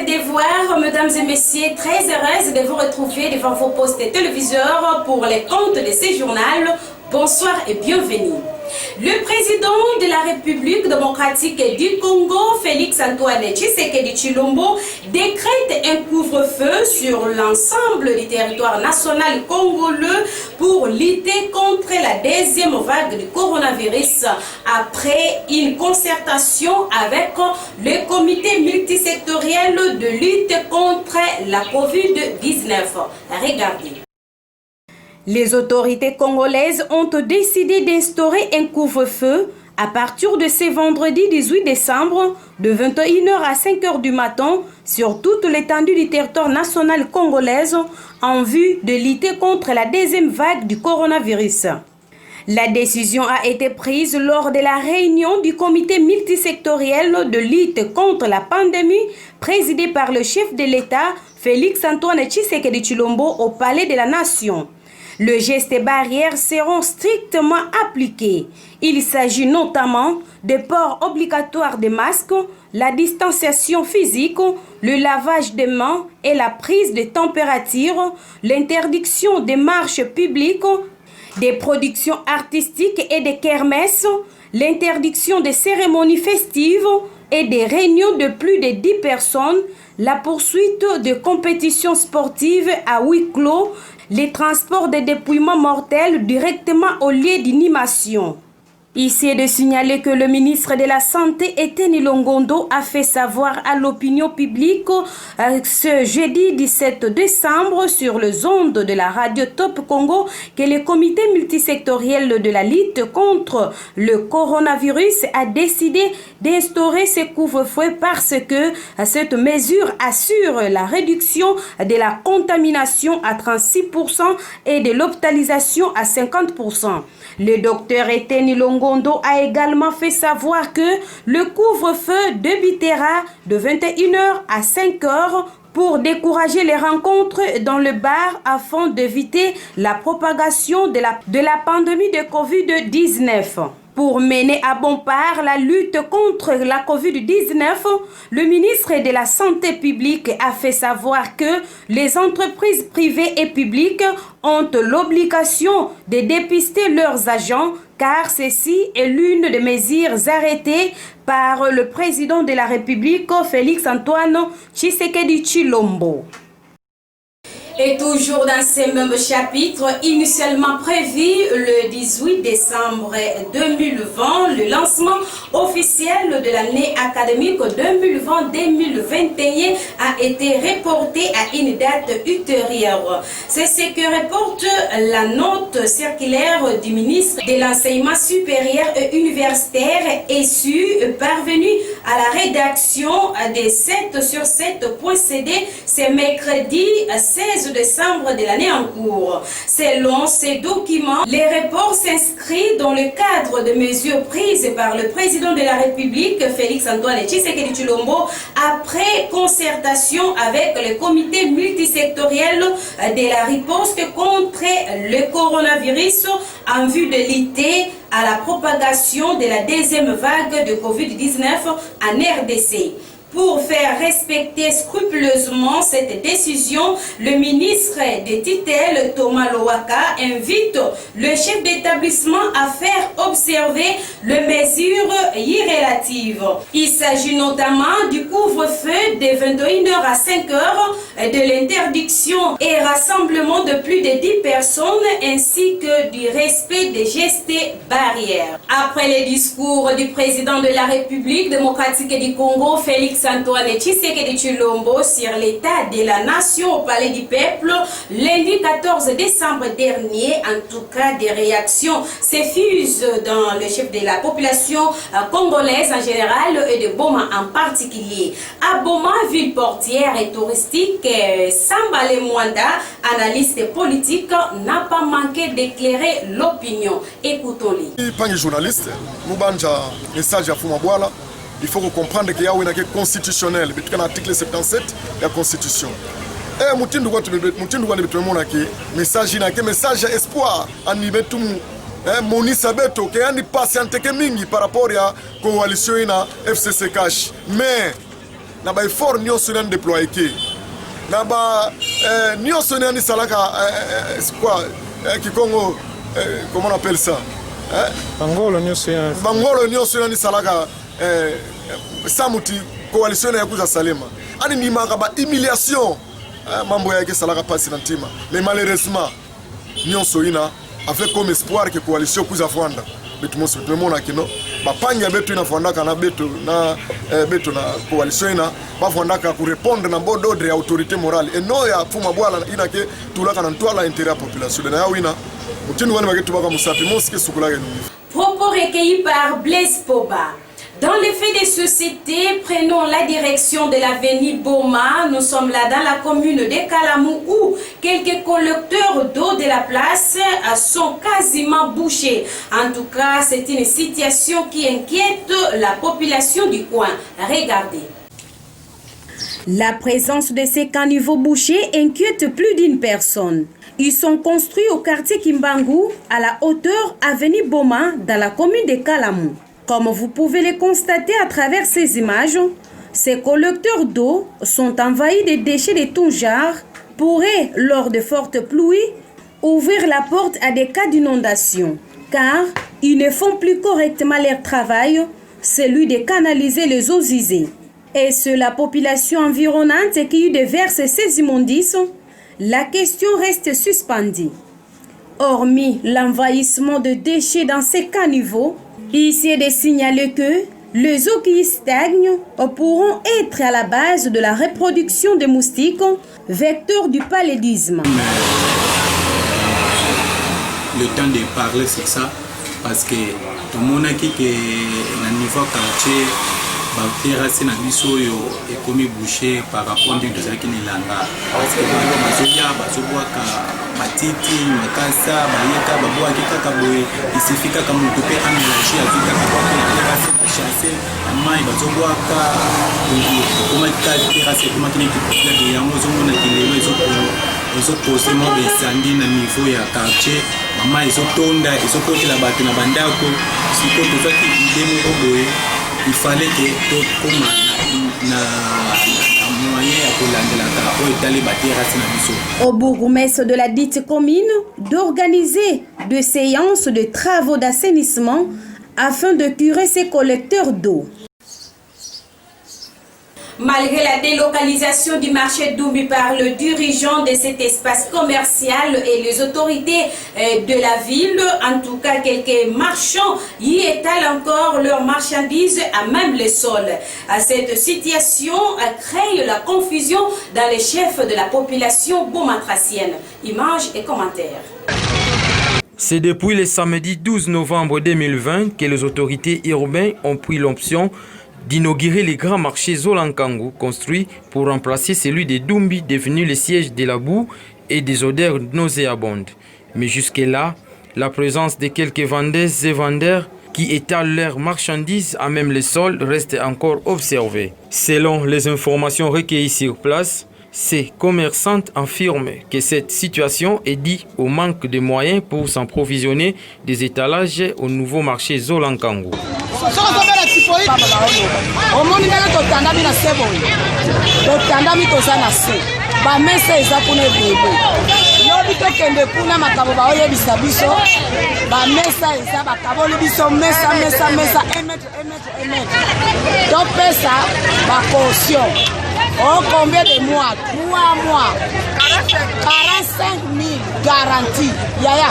ses devoirs, mesdames et messieurs, très heureuse de vous retrouver devant vos postes téléviseurs pour les comptes de ce journal. Bonsoir et bienvenue. Le président de la République démocratique du Congo, Félix-Antoine Tshisekedi Tshilombo, décrète un couvre-feu sur l'ensemble du territoire national congolais pour lutter contre la deuxième vague du coronavirus après une concertation avec le comité multisectoriel de lutte contre la COVID-19. Regardez. Les autorités congolaises ont décidé d'instaurer un couvre-feu à partir de ce vendredi 18 décembre de 21h à 5h du matin sur toute l'étendue du territoire national congolaise en vue de lutter contre la deuxième vague du coronavirus. La décision a été prise lors de la réunion du comité multisectoriel de lutte contre la pandémie présidé par le chef de l'État Félix-Antoine Tshisekedi Tshilombo au Palais de la Nation. Les gestes barrières seront strictement appliqués. Il s'agit notamment des ports obligatoires de masques, la distanciation physique, le lavage des mains et la prise de température, l'interdiction des marches publiques, des productions artistiques et des kermesses, l'interdiction des cérémonies festives et des réunions de plus de 10 personnes, la poursuite de compétitions sportives à huis clos, les transports de dépouillements mortels directement au lieu d'inhumation. Ici est de signaler que le ministre de la Santé, Etienne Longondo, a fait savoir à l'opinion publique ce jeudi 17 décembre sur les ondes de la radio Top Congo que le comité multisectoriel de la lutte contre le coronavirus a décidé d'instaurer ce couvre-feu parce que cette mesure assure la réduction de la contamination à 36% et de l'hospitalisation à 50%. Le docteur Etienne Longondo a également fait savoir que le couvre-feu débutera de 21h à 5h pour décourager les rencontres dans le bar afin d'éviter la propagation de la pandémie de Covid-19. Pour mener à bon part la lutte contre la COVID-19, le ministre de la Santé publique a fait savoir que les entreprises privées et publiques ont l'obligation de dépister leurs agents car ceci est l'une des mesures arrêtées par le président de la République, Félix-Antoine Tshisekedi Tshilombo. Et toujours dans ce même chapitre, initialement prévu le 18 décembre 2020, le lancement officiel de l'année académique 2020-2021 a été reporté à une date ultérieure. C'est ce que reporte la note circulaire du ministre de l'Enseignement supérieur et universitaire parvenue à la rédaction de 7/7.cd ce mercredi 16 décembre de l'année en cours. Selon ces documents, les reports s'inscrivent dans le cadre de mesures prises par le président de la République, Félix-Antoine Tshisekedi Tshilombo, après concertation avec le comité multisectoriel de la riposte contre le coronavirus en vue de lutter à la propagation de la deuxième vague de COVID-19 en RDC. Pour faire respecter scrupuleusement cette décision, le ministre des tutelles, Thomas Lowaka, invite le chef d'établissement à faire observer les mesures irrélatives. Il s'agit notamment du couvre-feu de 21h à 5h, de l'interdiction et rassemblement de plus de 10 personnes ainsi que du respect des gestes barrières. Après les discours du président de la République démocratique du Congo, Félix-Antoine Tshisekedi Tshilombo sur l'état de la nation au Palais du Peuple, lundi 14 décembre dernier, en tout cas des réactions s'effusent dans le chef de la population congolaise en général et de Boma en particulier. À Boma, ville portière et touristique, Sambale Mwanda, analyste politique, n'a pas manqué d'éclairer l'opinion. Écoutons-le. Pas journaliste, Mubanja, message à Fumabwala. Il faut comprendre qu'il y a une constitutionnelle, il y a l'article 77 de la Constitution. Et mutindu kwa tumeona ki message espoir animé tout monisa beto ke yani patiente ke mingi par rapport ya coalition na FCC cash mais na ba effort nyonso nani déployer ke na ba nyonso nani salaka quoi Kikongo comment on appelle ça Bangolo nyonso nani salaka samuti coalition ya kuza Salema ani ni makaba humiliation mambo yake salaka pasi na ntima mais malheureusement nyonso ina avec comme espoir que coalition kuza fwanda betu moso tumemona kino bapanya betu ina fwandaka na betu na coalition ina ba fwandaka ku répondre na bon ordre ya autorité morale et non ya fuma bwala ina ke tulaka na ntwala intérêt population na yawina mutinu wani baketu baka musapi moske sukulake nuni. Propos recueillis par Blaise Poba. Dans les faits des sociétés, prenons la direction de l'avenue Boma. Nous sommes là dans la commune de Kalamou où quelques collecteurs d'eau de la place sont quasiment bouchés. En tout cas, c'est une situation qui inquiète la population du coin. Regardez. La présence de ces caniveaux bouchés inquiète plus d'une personne. Ils sont construits au quartier Kimbangu, à la hauteur avenue Boma, dans la commune de Kalamou. Comme vous pouvez le constater à travers ces images, ces collecteurs d'eau sont envahis de déchets de tout genre, pourraient, lors de fortes pluies, ouvrir la porte à des cas d'inondation, car ils ne font plus correctement leur travail, celui de canaliser les eaux usées. Et c'est la population environnante qui déverse ces immondices. La question reste suspendue. Hormis l'envahissement de déchets dans ces caniveaux, ici est de signaler que les eaux qui stagnent pourront être à la base de la reproduction des moustiques, vecteurs du paludisme. Le temps de parler c'est ça, parce que tout le monde a dit que le niveau quartier, terrasse na biso yo ekomi bouché par rapport à tout ça qui n'est là parce que bazoya bazobwaka matiti makasa bayeka babwaki kaka boye isifika kama mtupe amélanger afika kwa terrasse chasser amai bazobwaka kumaka terrasse kuma kini kipopula de yango zomona kilelo ezoposer mo besandi na niveau ya quartier mama ezotonda ezokotela bato na bandako siko tozaki idée moko boye. Il fallait que tout comme au bourgmestre de la dite commune d'organiser des séances de travaux d'assainissement afin de curer ces collecteurs d'eau. Malgré la délocalisation du marché d'Oumbi par le dirigeant de cet espace commercial et les autorités de la ville, en tout cas quelques marchands y étalent encore leurs marchandises à même le sol. Cette situation crée la confusion dans les chefs de la population beaumatracienne. Images et commentaires. C'est depuis le samedi 12 novembre 2020 que les autorités urbaines ont pris l'option d'inaugurer les grands marchés Zolankangu construits pour remplacer celui de Dumbi devenu le siège de la boue et des odeurs nauséabondes. Mais jusque-là, la présence de quelques vendeuses et vendeurs qui étalent leurs marchandises à même le sol reste encore observée. Selon les informations recueillies sur place, ces commerçantes affirment que cette situation est due au manque de moyens pour s'approvisionner des étalages au nouveau marché Zolankangu. Oh, combien de mois? 3 mois. 45 000 garanties. Yaya,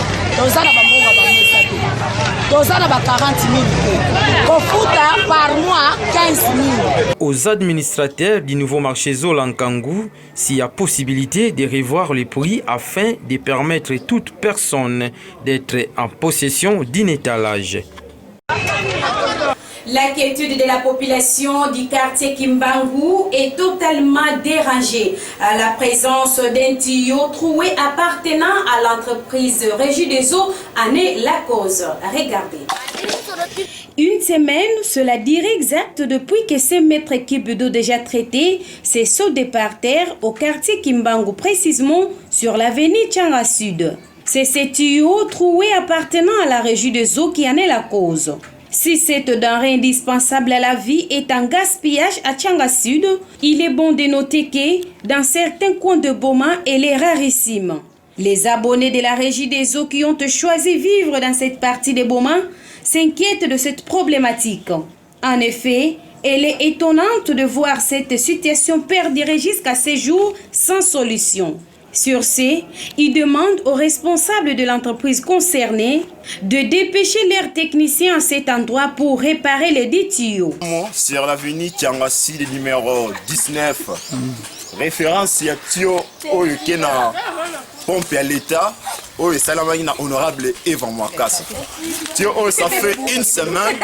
dosana ba 40 000. Kofuta par mois 15 000. Aux administrateurs du nouveau marché Zolankangu, s'il y a possibilité de revoir les prix afin de permettre à toute personne d'être en possession d'un étalage. L'inquiétude de la population du quartier Kimbangu est totalement dérangée. La présence d'un tuyau troué appartenant à l'entreprise Régie des eaux en est la cause. Regardez. Une semaine, cela dirait exact depuis que ces mètres cubes d'eau déjà traités s'est sauté par terre au quartier Kimbangu, précisément sur l'avenue Tchanga Sud. C'est ce tuyau troué appartenant à la Régie des eaux qui en est la cause. Si cette denrée indispensable à la vie est un gaspillage à Tchanga Sud, il est bon de noter que dans certains coins de Boma, elle est rarissime. Les abonnés de la Régie des eaux qui ont choisi vivre dans cette partie de Boma s'inquiètent de cette problématique. En effet, elle est étonnante de voir cette situation perdurer jusqu'à ces jours sans solution. Sur ce, ils demandent aux responsables de l'entreprise concernée de dépêcher leurs techniciens à cet endroit pour réparer les dix tuyaux. Sur l'avenue Tiangasi, le numéro 19, référence à Tio Oyekena, pompe à l'État, oh, Salamagina honorable Eva Mouakassa. Tio, ça fait une semaine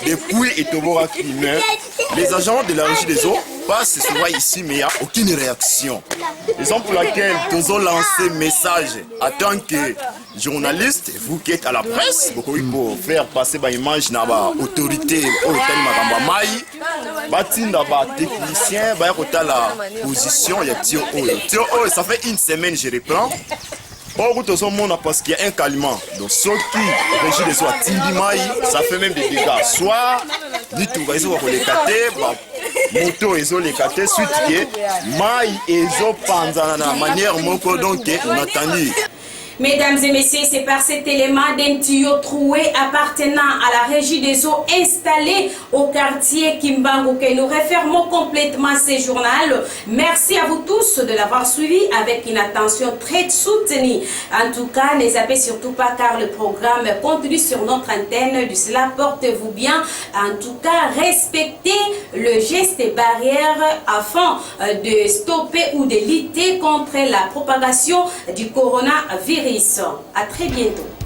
depuis Etobora Crimet. Les agents de la Régie des eaux passent souvent ici, mais il n'y a aucune réaction. Raison pour laquelle nous avons lancé un message en tant que journaliste, vous qui êtes à la presse, pour faire passer une image dans l'autorité, technicien, la position, il y a Tio, ça fait une semaine, je reprends. Or, parce qu'il y a un calmant. Donc, ceux qui régissent les soins Tindimai, ça fait même des dégâts. Soit, ni tout va les cater, moto et les cater, suite que, maï et zo panzana la manière, moko donc, on attend. Mesdames et messieurs, c'est par cet élément d'un tuyau troué appartenant à la Régie des eaux installée au quartier Kimbangu que nous refermons complètement ce journal. Merci à vous tous de l'avoir suivi avec une attention très soutenue. En tout cas, ne zappez surtout pas car le programme continue sur notre antenne. De cela, portez-vous bien. En tout cas, respectez le geste barrière afin de stopper ou de lutter contre la propagation du coronavirus. À très bientôt.